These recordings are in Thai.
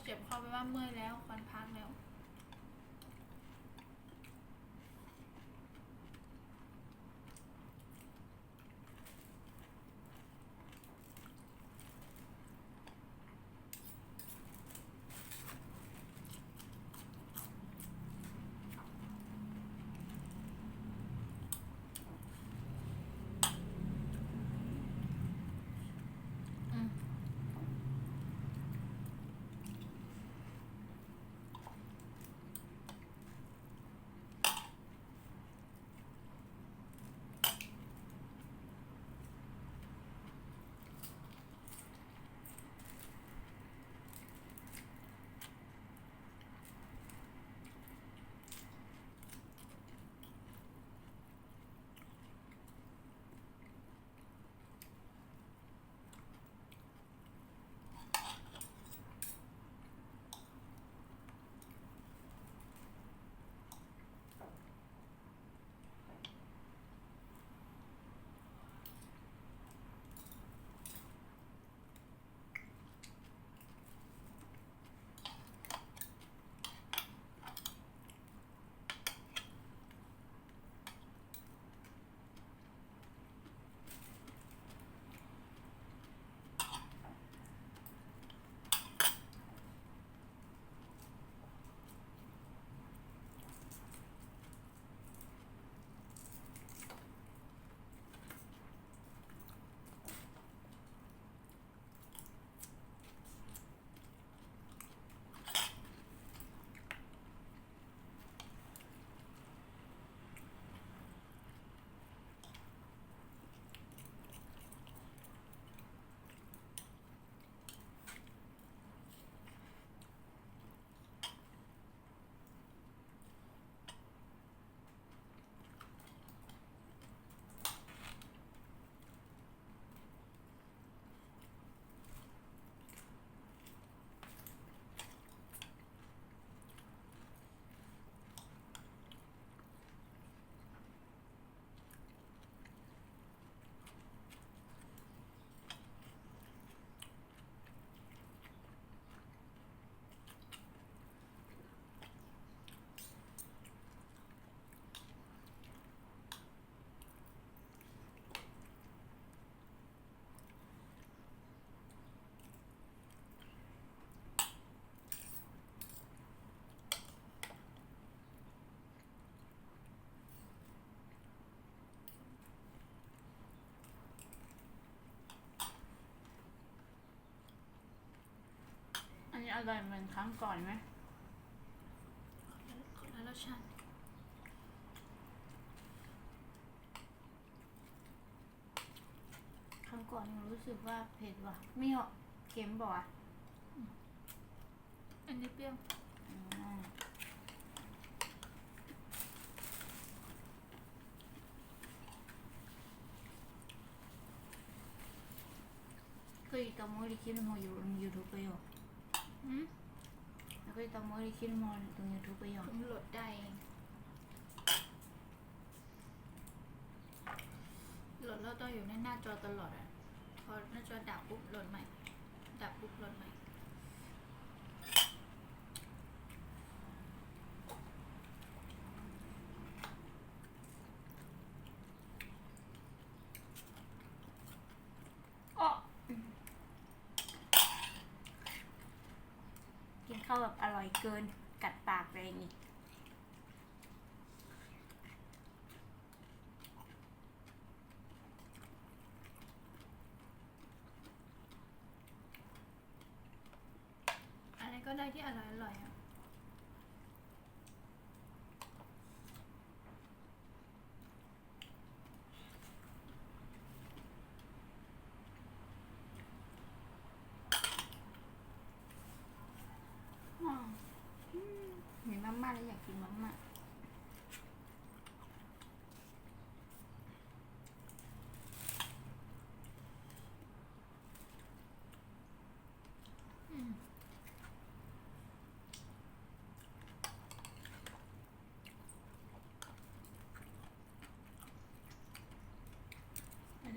เจ็บคอไปว่าเมื่อยแล้วควรพักแล้วอันนี้อร่อยเหมือนครั้งก่อนไหมคนละรสชาติครั้งก่อนรู้สึกว่าเผ็ดว่ะไม่เหรอเค็มบ่อ่ะอันนี้เปรี้ยวAku mau bikin mau YouTube ไปอยู่Aku mau bikin mau ตรง YouTube ไปอยู่ผมโหลดได้เองโหลดแล้วต้องอยู่ในหน้าจอตลอดอ่ะพอหน้าจอดับปุ๊บโหลดใหม่ดับปุ๊บโหลดใหม่กินข้าวแบบอร่อยเกินกัดปากเลยนี่อะไรก็ได้ที่อร่อยอร่อยอ่ะมีมาม่าแล้วอยากกินมาม่าเดี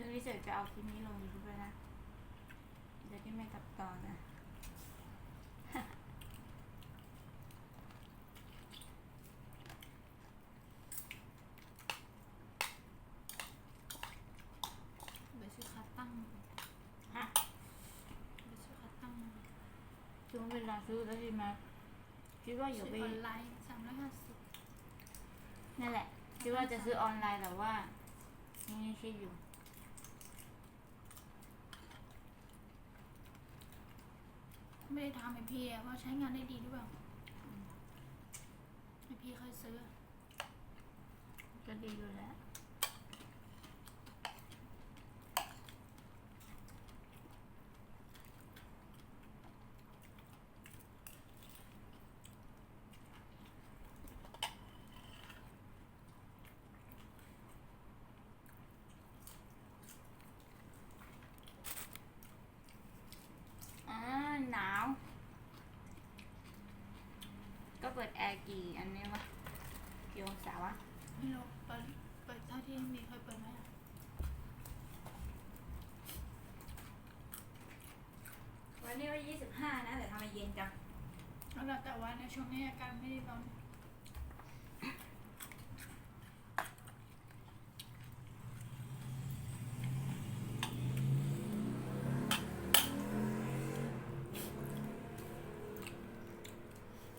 ๋ยวนี้เสร็จจะเอาคลิปนี้ลง YouTube เลยนะเดี๋ยวที่แม่ตัดต่อนะ ซื้อแล้วใช่ไหมคิดว่าอย่า ซื้อ ไป ออนไลน์350นั่นแหละคิดว่าจะซื้อออนไลน์แต่ว่านี่คิดอยู่ ไม่ได้ทำไอพีอะว่าใช้งานได้ดีหรือเปล่าไอพีเคยซื้อ ก็ดีอยู่แล้วหนาวก็เปิดแอร์กี่อันนี้วะกี่องศาวะ ไม่รู้เปิดเท่าที่มีเคยเปิดไหมอะ วันนี้ว่า25นะแต่ทำไมเย็นจัง แล้วแต่ว่าในช่วงนี้อาการไม่ได้ร้อน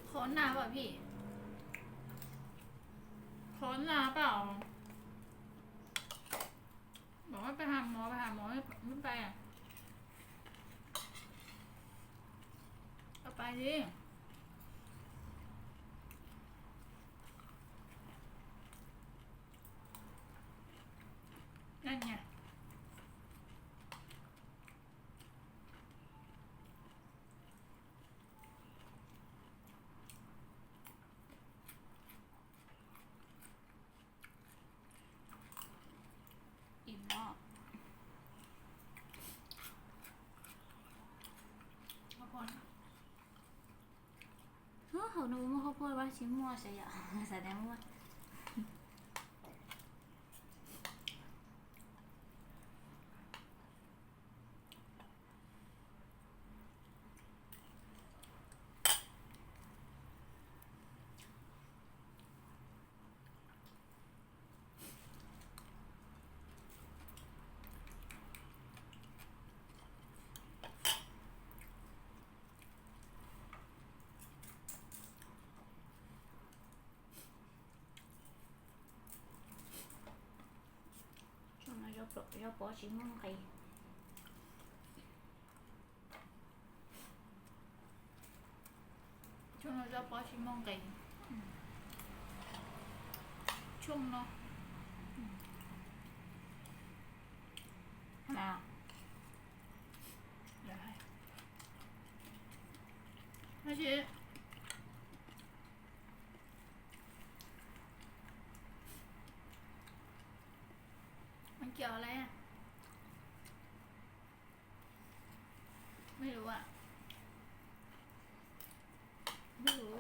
โคนหนาเปล่าพี่โคนหนาเปล่าบอกว่าไปหาหมอไม่ไปอ่ะก็ไปดินั่นไงอิ่มมาก ข้าวโพด 好的，我们好不好？期末谁呀？啥的么？ 要保持梦黑。 ช่วงเราจะปอชิมองไก่ช่วงเนาะ 啊， เดี๋ยวให้ไม่ใช่มันเกี่ยวอะไรอ่ะไม่รู้อ่ะไม่รู้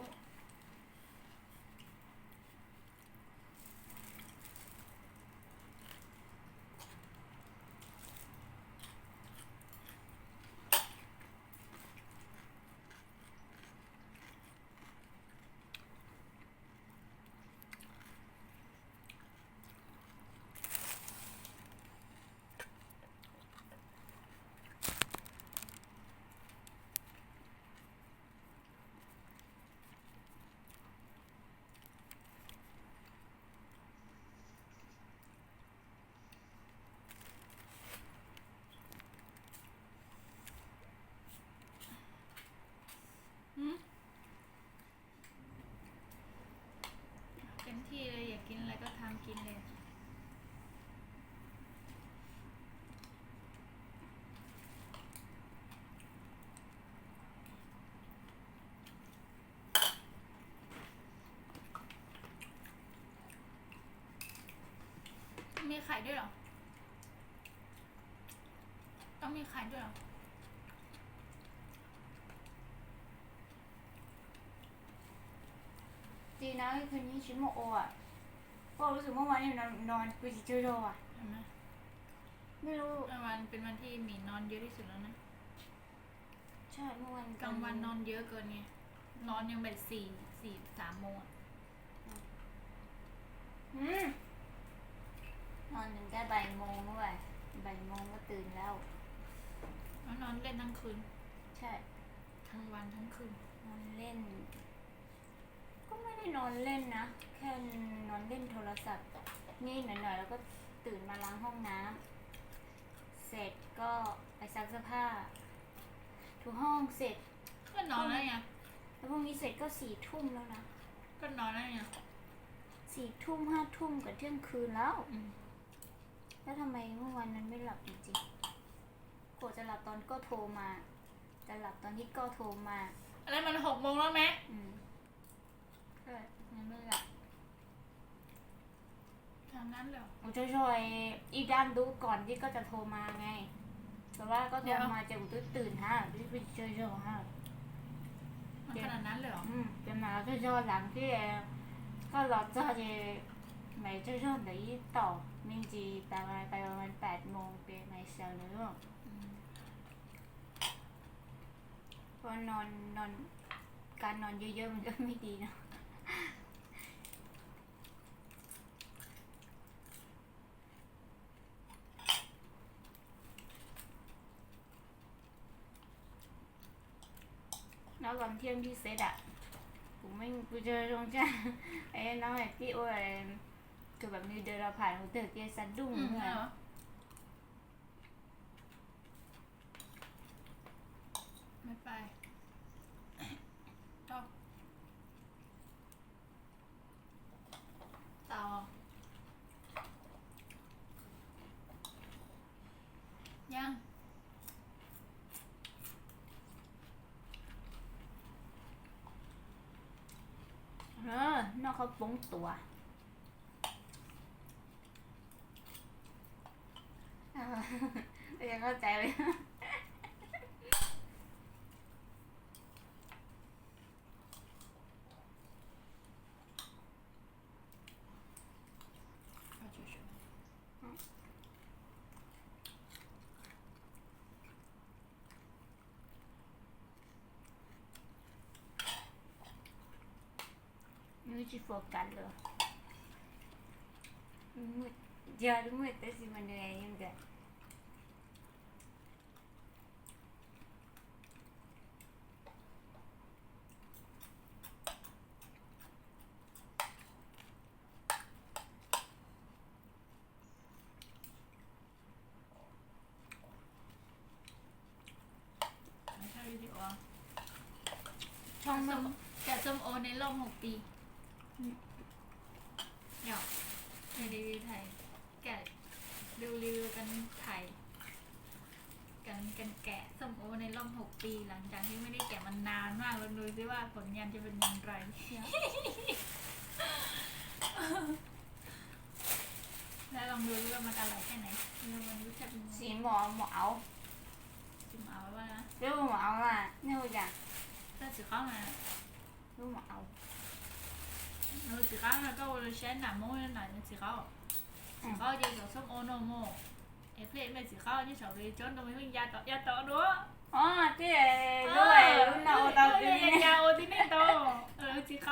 เต็มที่เลยอยากกินอะไรก็ทำกินเลยมีไข่ด้วยเหรอต้องมีไข่ด้วยเหรอ ดีนะคืนนี้ชิ้นโมโออ่ะก็รู้สึกเมื่อวานเนี่ยนอนกูจิโร่อ่ะ เห็นไหม ไม่รู้ เมื่อวานเป็นวันที่หมีนอนเยอะที่สุดแล้วนะ ใช่เมื่อวาน กลางวันนอนเยอะเกินไงนอนยังแบบ3 โมงอะ นอนถึงแค่บ่ายโมงด้วยบ่ายโมงก็ตื่นแล้ว แล้วนอนเล่นทั้งคืน ใช่ ทั้งวันทั้งคืน ใ นอนเล่น ก็ไม่ได้นอนเล่นนะ แค่นอนเล่นโทรศัพท์นี่หน่อยๆแล้วก็ตื่นมาล้างห้องน้ำเสร็จก็ไปซักเสื้อผ้าถูห้องเสร็จ ก็นอนแล้วไง แล้วพรุ่งนี้เสร็จก็4 ทุ่มแล้วนะ ก็นอนแล้วไง 4 ทุ่ม5 ทุ่มกับเที่ยงคืนแล้ว แล้วทำไมเมื่อวานนั้นไม่หลับจริงๆกว่าจะหลับตอนก็โทรมาจะหลับตอนที่ก็โทรมา อะไรมัน6 โมงแล้วไหม ก็ยังไม่หลับ ทางนั้นเหรอ ผมช่วยอีด้านดูก่อนที่ก็จะโทรมาไงแต่ว่าก็โทรมาจะตื่นฮะพี่ช่วยฮะ มันขนาดนั้นเลยเหรอ เป็นมาช่วยหลังที่ก็รอจะไม่ช่วยไหนต่อมิงจีประมาณ8 โมงเป็นไม่เช้าเลยหรอเพราะนอนการนอนเยอะๆมันก็ไม่ดีนะแล้วก่อนเที่ยงที่เซตอะผมไม่กูเจอตรงจ้าไอ้น้องไอ้พี่โอ้ยคือแบบมีเดินเราผ่านหูเต๋อเกียร์สะดุ้งเหรอ ไม่ไปต่อต่อยัง นอกเขาป้งตัวยังเข้าใจไหม เอาชิวไม่ใช่โฟกัสเลยมืดเยอะมืดแต่สิมันเหนื่อยยังไงๆไม่ใช่วิดีโอ ช่องมึง แกะส้มโอในรอบ6 ปีหยอกในรีวิวไทยแกะรีวิวกันไทยกันแกะส้มโอในรอบ6 ปีหลังจากที่ไม่ได้แกะมันนานมากลองดูซิว่าผลงานจะเป็นอย่างไร แล้วลองดูว่ามันอร่อยแค่ไหนมันรู้จักยังไง สีหมอเอา ชิมเอาไว้ว่านะ เรื่องหมอเอาอ่ะนี่หัวจัง ถ้า只烤呢， รู้หมอเอา 然后只烤呢，ก็我先拿摸的拿的只烤，只烤就是ส้มโอโนโมไอ้เพลทไม่只烤นี่สาวเลยจนตรงนี้ยาต่อด้วย อ๋อที่ด้วยรุ่นเราตอนนี้ ยาโอที่นี่โต只烤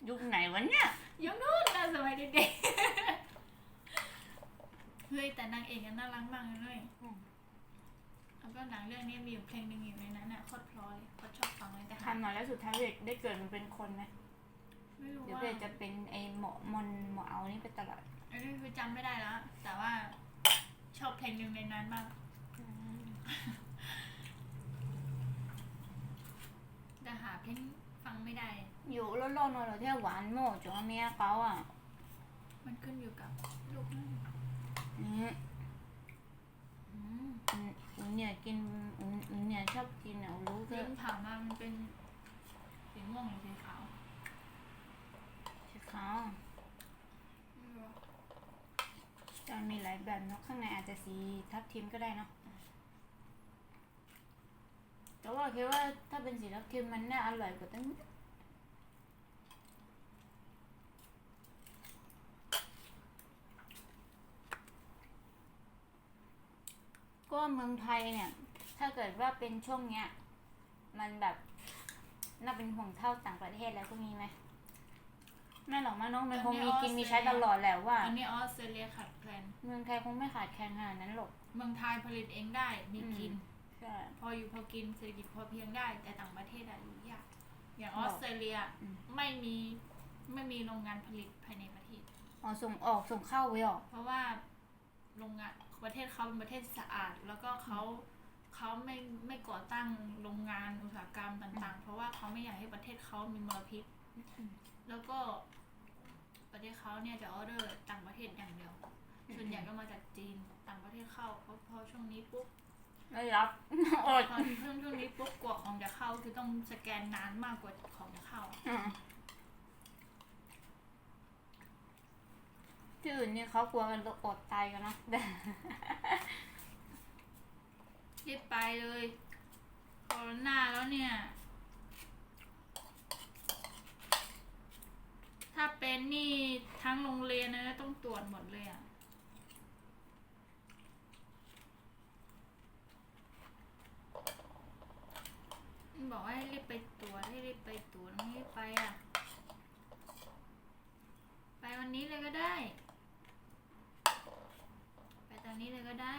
ยุคไหนวะเนี่ย ยุคนู้นนะสมัยเด็กๆเฮ้ยแต่นางเอกน่ารักมากเลยแล้วก็หนังเรื่องนี้มีอยู่เพลงหนึ่งอยู่ในนั้นน่ะโคตรเพราะเลยโคตรชอบฟังเลยแต่หา ทำมาแล้วสุดท้ายเด็กได้เกิดมันเป็นคนไหม ไม่รู้ เดี๋ยว ว่า เด็กจะเป็นไอ้หมอหมอเอานี่ไปตลอด อันนี้คือจำไม่ได้แล้ว แต่ว่าชอบเพลงหนึ่งในนั้นมาก แต่หาเพลงฟังไม่ได้ อยู่แล้วเราเนอะที่หวานโม่จงเมียเขาอ่ะ มันขึ้นอยู่กับลูกนั่น อืม อืม เนี่ยกินเนี่ยชอบกินอ่ะรู้ก็ ลิ้นผ่ามามันเป็นสีม่วงหรือสีขาว สีขาวจะมีหลายแบบเนาะข้างในอาจจะสีทับทิมก็ได้เนาะแต่ว่าคิดว่าถ้าเป็นสีทับทิมมันน่าอร่อยกว่าตั้งก็เมืองไทยเนี่ย ถ้าเกิดว่าเป็นช่วงเนี้ยมันแบบน่าเป็นห่วงเท่าต่างประเทศแล้วก็มีไหมไม่หรอกมั้งน้องมันคงมีกินมีใช้ตลอดแหละว่า อันนี้ออสเตรเลียขาดแคลน เมืองไทยคงไม่ขาดแคลนขนาดนั้นหรอก เมืองไทยผลิตเองได้มีกิน ใช่ ช่ พออยู่พอกินเศรษฐกิจพอเพียงได้แต่ต่างประเทศอะอยู่ยากอย่างออสเตรเลีย อืม ไม่มีโรงงานผลิตภายในประเทศ อ๋อส่งออกส่งเข้าไว้หรอ เพราะว่าโรงงานประเทศเขาเป็นประเทศสะอาด แล้วก็เขาไม่ก่อตั้งโรงงานอุตสาหกรรมต่างๆ เพราะว่าเขาไม่อยากให้ประเทศเขามีมลพิษ แล้วก็ประเทศเขาเนี่ยจะออเดอร์ต่างประเทศอย่างเดียว ส่วนใหญ่ก็มาจากจีนต่างประเทศเข้าพอช่วงนี้ปุ๊บ ไม่รับ อด พอช่วงนี้ปุ๊บกว่าของจะเข้าคือต้องสแกนนานมากกว่าของจะเข้า ที่อื่นนี่เขากลัวกันอดตายกันนะ รีบไปเลยโคโรนาแล้วเนี่ย ถ้าเป็นนี่ทั้งโรงเรียนนะต้องตรวจหมดเลยอ่ะ บอกว่าให้รีบไปตรวจไม่รีบไปอ่ะ ไปวันนี้เลยก็ได้ ไปตอนนี้เลยก็ได้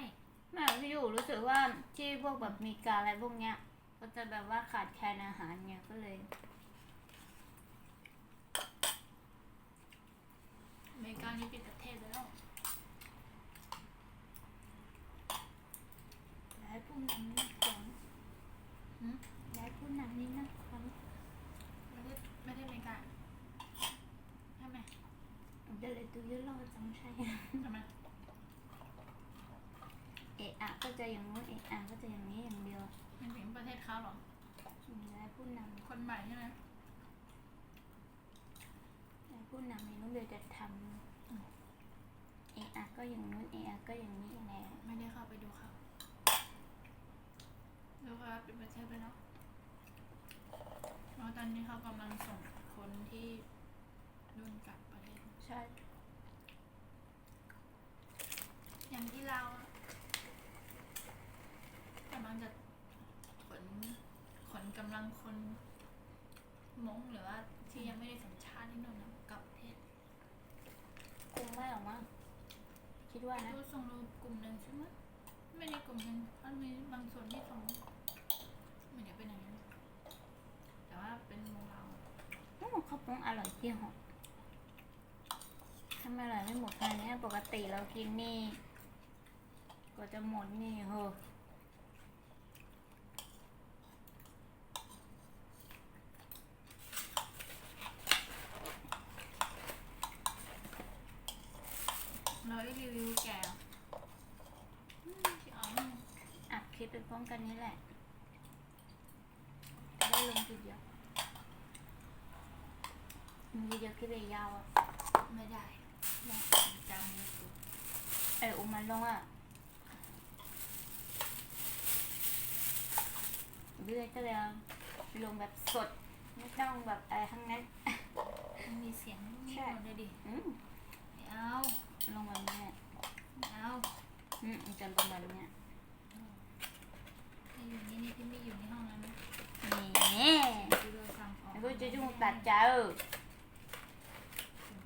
แม่พี่อยู่รู้สึกว่าที่พวกแบบมีการอะไรพวกเนี้ย ก็จะแบบว่าขาดแคลนอาหารเงี้ยก็เลย อเมริกานี่ปิดประเทศแล้ว ย้ายผู้นำนี่ก่อน หืม ย้ายผู้นำนี่นะก่อน ไม่ได้อเมริกาใช่ไหม เดี๋ยวเลยดูเยอะรอจังใช่ ทำไม เอะอะก็จะอย่างนู้นเอะอะก็จะอย่างนี้อย่างเดียว มันถึงประเทศเขาเหรอ ย้ายผู้นำ คนใหม่ใช่ไหม ย้ายผู้นำนี่น้องเบลจะทำเอะอะก็อย่างนู้นเอะอะก็อย่างนี้แหละ ไม่ได้เข้าไปดูเขาดูเขาเป็นประเทศไปแล้วเพราะตอนนี้เขากำลังส่งคนที่โดนกลับประเทศ ใช่ อย่างที่เราอะกำลังจะขนกำลังคนมงหรือว่าที่ยังไม่ได้สัญชาติที่นู่นนะกลับประเทศ คงไม่หรอกมั้งคิดว่านะ ดูส่งรูปกลุ่มหนึ่งใช่ไหมไม่ได้กลุ่มหนึ่งมันมีบางส่วนที่ส่งไม่ได้เป็นอย่างนั้นแต่ว่าเป็นโมเรา ข้าวโพดอร่อยที่หอมทำไมอร่อยไม่หมดขนาดนี้ปกติเรากินนี่กว่าจะหมดนี่โห เราได้รีวิวแกอ่ะที่อ๋อ อัดคลิปไปพร้อมกันนี้แหละจะได้ลงทีเดียวมีวิดีโอคลิปยาวอ่ะ ไม่ได้จำไม่ถูก อุ้มมันลงอ่ะเรื่อยก็เลยลงแบบสดไม่ต้องแบบอะไรทั้งนั้น มันมีเสียงนิดหน่อยเลยดิ ไม่เอา ลงแบบนี้ ไม่เอา จนประมาณเนี้ย ไม่อยู่นี่ที่ไม่อยู่ในห้องนั้นนะ นี่ ดูโทรศัพท์ออก ไอ้พวกจะจุ้งตัดเจ้า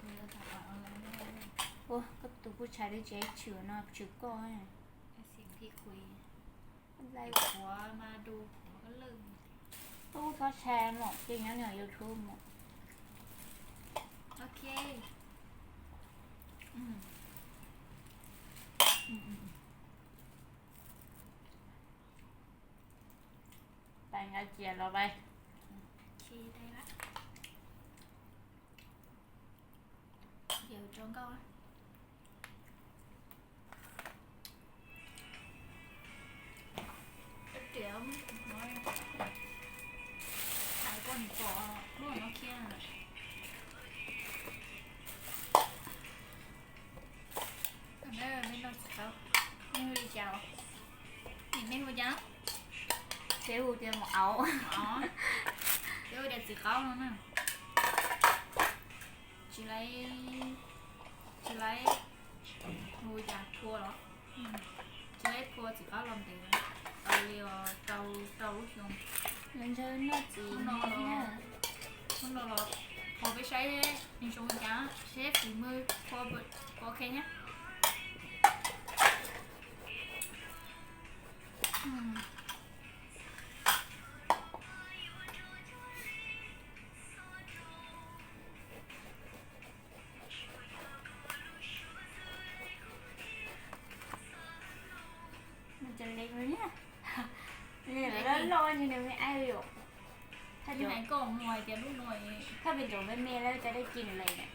ดูโทรศัพท์ออกออนไลน์ไม่ได้เลย โอ้ก็ตัวผู้ชายด้วยเจ๊เฉือนอะเฉือก้อย ไอ้เสียงที่คุย อะไร ผัวมาดูผัวก็เลิก ตู้เขาแชร์หมดจริงนะเนี่ยยูทูบหมด โอเคอืม ไปงานเกียร์เราไป โอเคได้ละเดี๋ยวจงก็เดี๋ยวน้อยถ่ายก่อนก่อนร่วงโอเคนะไม่ต้องเขาไม่รู้จักนี่ไม่รู้จัก เจ๊หูเจ๊หมอเอา อ๋อเดี๋ยวเดี๋ยวสิเขาแล้วนะchỉ lấy ngồi già thua đó chỉ lấy thua chỉ có làm tiền tàu lúc dùng มันเจอหน้าจีนเนี่ย không đâu rồi hồi cái sấy đấy nhưng chúng mình cá xếp thì mưa qua bự ok nhé ร้อนๆอยู่เนี่ยไม่ไอ้หรอกถ้า ที่ เดี๋ยว ไหนกล่องหน่วยเดี๋ยวลูกหน่วย ถ้าเป็นเดี๋ยวแม่ๆแล้วจะได้กินอะไรเนี่ย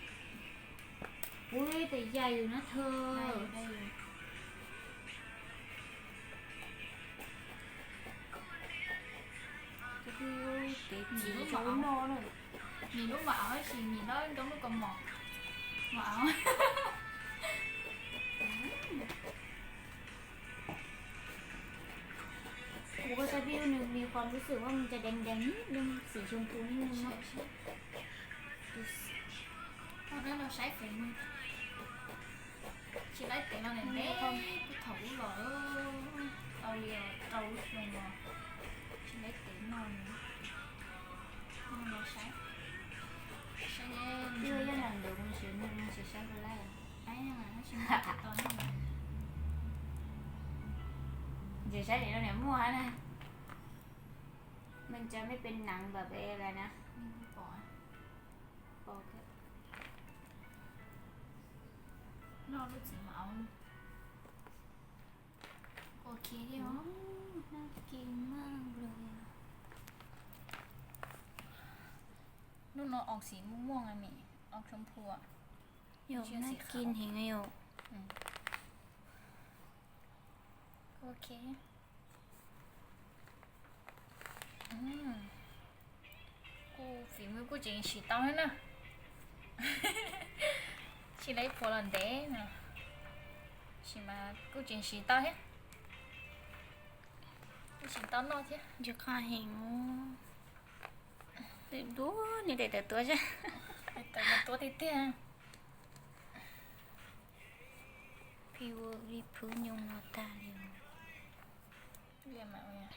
อุ้ยแต่ใหญ่อยู่นะเธอ ได้อยู่ได้อยู่ จะดูเก๋จีโชว์นอนเลย มีลูกหมาให้ฉีมีแล้วgiống như con mọtหมา กูก็จะพี่นึงมีความรู้สึกว่ามันจะแดงๆนิดนึงสีชมพูนิดนึง ใช่ เนาะ ใช่เพราะนั้นเราใช้ฝีมือchỉ lấy tiền này bé cái thủ rồi tao liền trâu luôn rồi chỉ lấy tiền non non nó sáng sáng พี่ว่าย่าหนังเดี๋ยวมันเสียมันเสียใช้ไปแล้ว ấy mà nó chỉ mất tao này เดี๋ยวใช้เดี๋ยวเนี่ยมั่วนะมันจะไม่เป็นหนังแบบอะไรนะ mình bỏ โอเค nó nó chỉ mạo ok đi hả น่ากินมากเลย lúc nó ọc xíม่วงๆอะมี่ออกชมพูอะ หยกน่ากินเห็นไหมหยก โอเคกูฝีมือกูจริงฉีดเต้าให้นะ ฉีดได้พอลันเดนะฉีดมากูจริงฉีดเต้าให้กูฉีดเต้านอกเถอะ จะข้าเห็นเด็กดูนี่เด็กแต่ตัวใช่ แต่ละตัวเตี้ย พี่ว่ารีบพื้นยงนอตาเร็ว ๆเรียนมาเนี่ย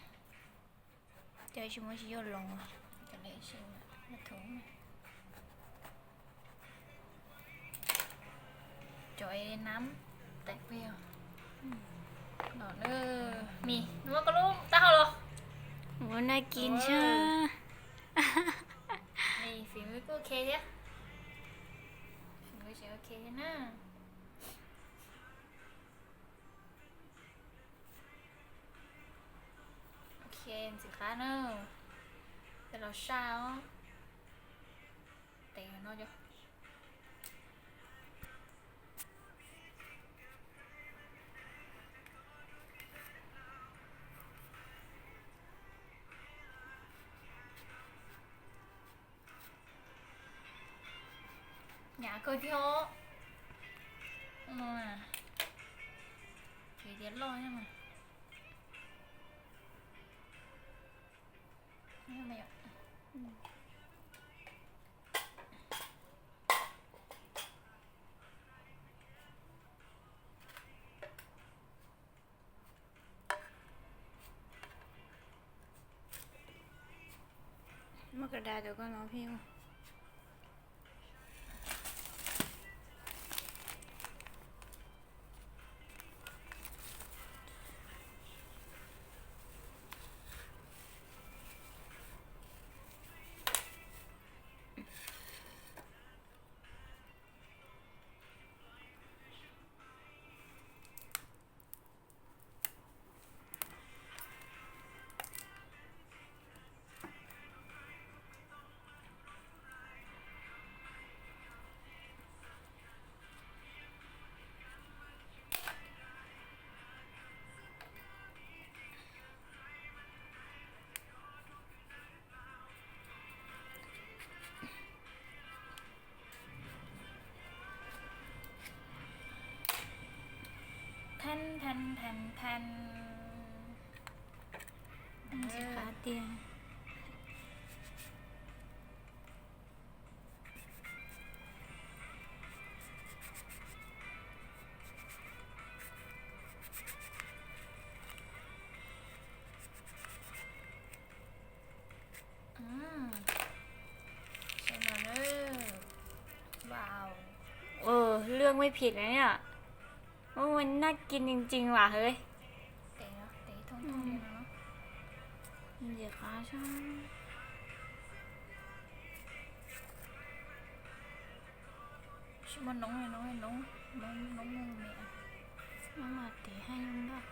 เดี๋ยวชิมว่าชิโยลงอ่ะ จะได้ชิมอะมาถุงมาจอยน้ำแตกเปรี้ยวหนอนมีนึกว่าก็รู้ตาเหรอ โอ้น่ากินใช่ นี่ฝีมือกูโอเคใช่ฝีมือฉันโอเคนะโอเคสิคะเนอะแต่เราเช้าแต่งนอกจ้ะnhà coi thiếu mà thì tiến lo nhưng mà mẹ มากระดาษเดี๋ยวก็น้องพี่ทันทันทันทัน มันจะขาเตียงใช่มาเลยว้าว เรื่องไม่ผิดนะเนี่ยว่ามันน่ากินจริงๆว่ะเฮ้ย เตะเนาะเตะทงทงเลยเนาะ มันจะขาใช่ ชื่อมันน้องเลยน้องเลยน้องน้องน้องมึงเนี่ย มามาเตะให้ยุ่งด้วย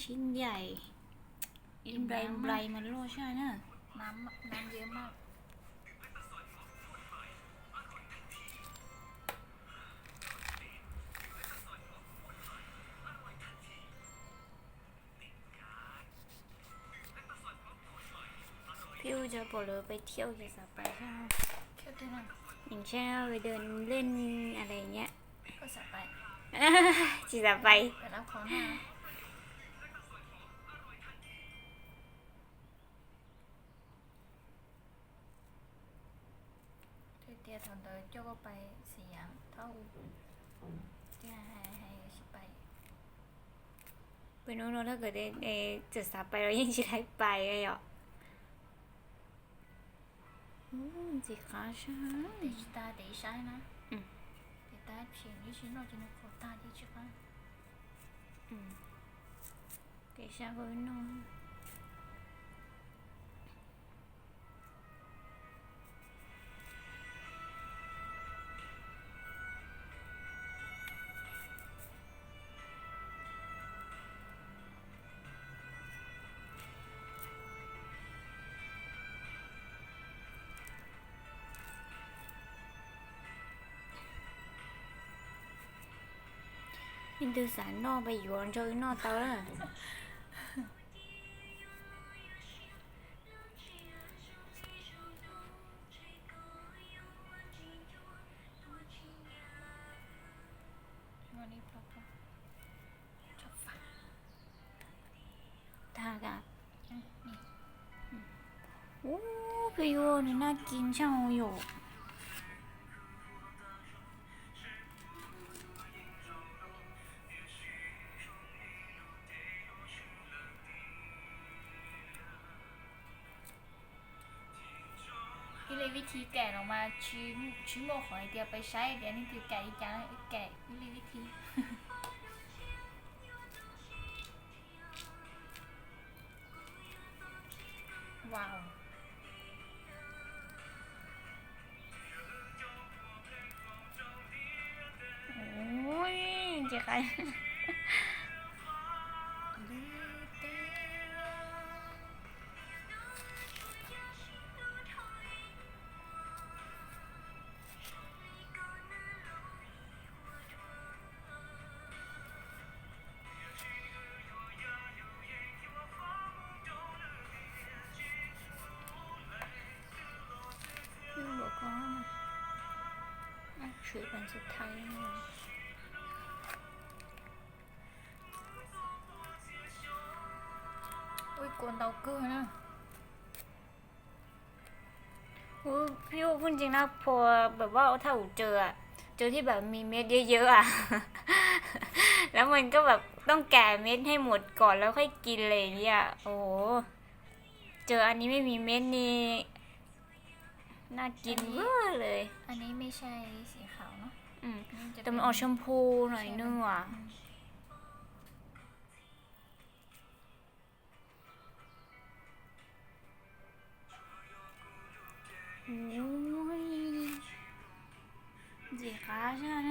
ชิ้นใหญ่อินไบรไบรมันโลใช่เนอะ น้ำเยอะมาก พี่อูจะบอกเลยไปเที่ยวจะสบายใช่ไหม เที่ยวที่ไหน อย่างเช่นไปเดินเล่นอะไรเงี้ย ก็สบาย จีจะไป ไปรับของหน้าที่เตี้ยทอนเดอร์โจ้ก็ไปสียางเท่าที่ให้ชิไป ไปโน้นถ้าเกิดจะสบายเรายังจะได้ไปเลยอ่ะจีคะใช่ 等一下，等一下呢？等大家便宜些，那就能扩大点去吧。给下个运动。nhưng từ sáng nó bây giờ chơi nó tao đó thà cả cái vô này nó kín sao rồi cái này วิธีแกะออกมาชิ้นโมของไอเดียไปใช้ไอเดียนี่คือแกะอีกอย่างแกะวิธีว้าวโอ้ยเจ๊ใครบอกก็ถือเป็นสุดท้ายนี่ อุ้ยกวนเตาเกลือนะ พี่ว่าพูดจริงนะพอแบบว่าถ้าอูเจอที่แบบมีเม็ดเยอะๆอ่ะ แล้วมันก็แบบต้องแกะเม็ดให้หมดก่อนแล้วค่อยกินเลยเนี่ยโอ้โหเจออันนี้ไม่มีเม็ดนี่น่ากินเวอร์เลย อันนี้ไม่ใช่สีขาวเนาะ แต่มันออกชมพูหน่อยนึงว่ะโอ้ยจีขาใช่ไหม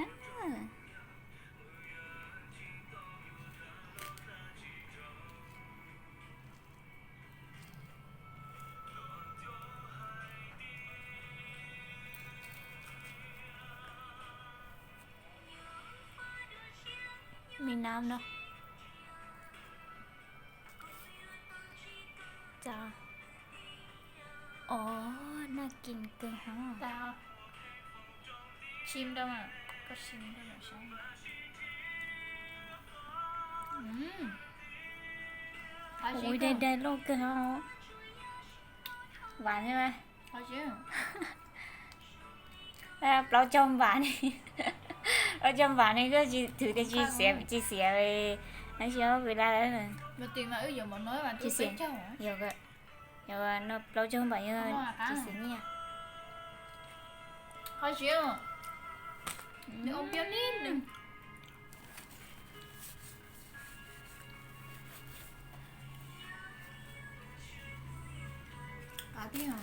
มีน้ำเนาะจ้าอ๋อน่ากินเกินฮะ แล้วชิมได้ไหมก็ชิมได้หน่อยใช่โอ้ยได้โลกเกินฮะหวานใช่ไหม 好吃แล้วเราจมหวานนี่ เราจมหวานนี่ก็ถือได้จีเสียไปนั่นเชียวเวลาแล้วเลย mà tiền mà ví dụ mà nói mà tôi Chị biết xem. cháu hả giờ nó lâu chân bạn như Không à, cá chị à? xính nha khó chịu đừng ông béo nít đừng cá tí hả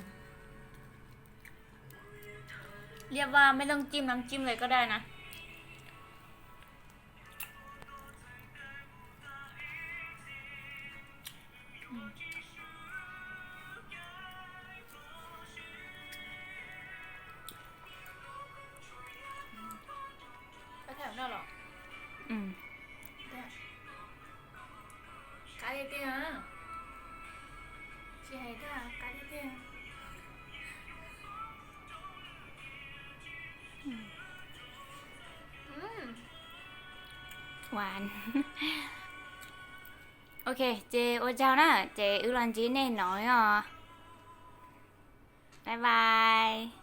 เรียกว่าไม่ต้องจิ้มน้ำจิ้มเลยก็ได้นะ tiền chị hãy thả cá đi tiền หวาน ok chị ôi chào đó chị ưu lan chị này nói bye bye